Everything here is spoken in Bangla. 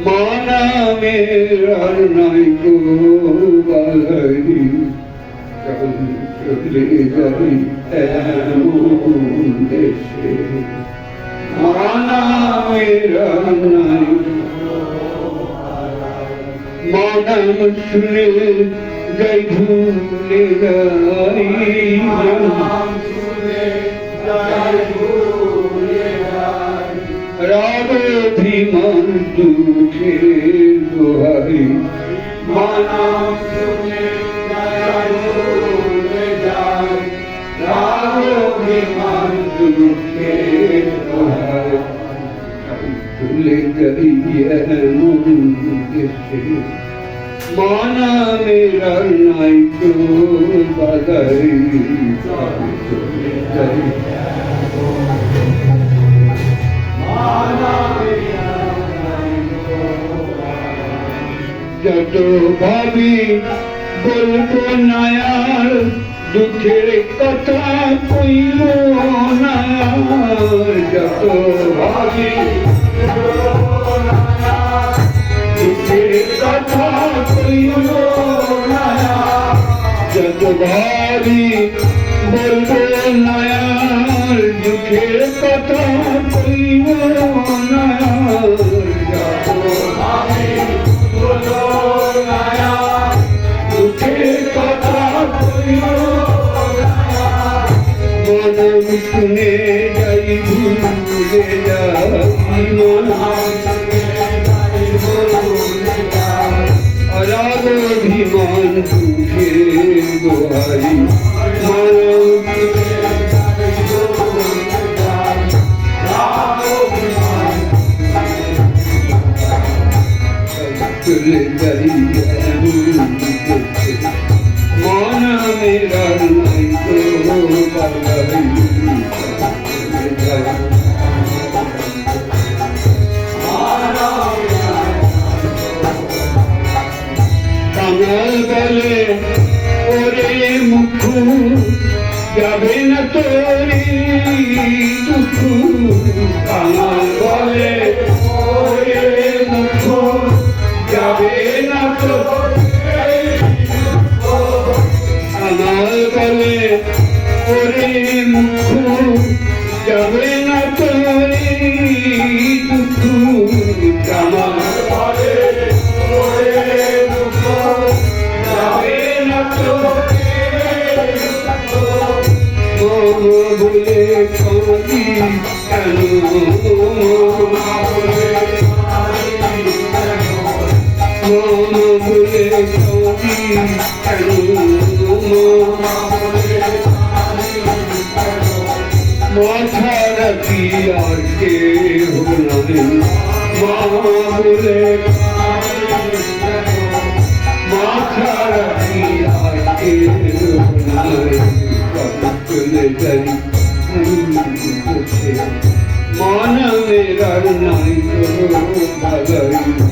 মানা মেরার নাই গো বালাই চলে যাই এমন দেশে মানা মেরার নাই মানাম শুনে যাই ভুলে যাই রাগ অভিমান দুঃখে দোহাই মানাম শুনে যাই ভুলে যাই রাগ অভিমান দুঃখে দোহাই ভুলে যাই এমন দেশে মানা মেরার নাই তো বাদাই চলে যাই যত ভাবি বলবো না আর দুঃখের কথা কইল না যত ভাবি দুঃখের কথা কইল না যত ভাবি বলবো না আর দুঃখের কথা কইল না যত ভাবি মনম শুনে যাই ভুলে যাই রাগ অভিমান দুঃখে দোহাই মনম চলে যাই মানা মেরার নাই তো বালাই কাঙাল বলে ওরে মুখ যাবে না তোরি দুঃখ কাঙাল বলে ওরে মুখ যাবে না তো কাঙাল বলে ওরে মুখ যাবে না তোরি দুঃখ কাঙাল বলে ওরে মুখ যাবে না তোরি মন বলে কাঁদি কেন মন বলে কাঁদি কেন মাথা রাখি আর কেহ নাই মা বলে মাথা রাখি আর কেহ নাই চলে যাই মানা মেরার নাই তো বালাই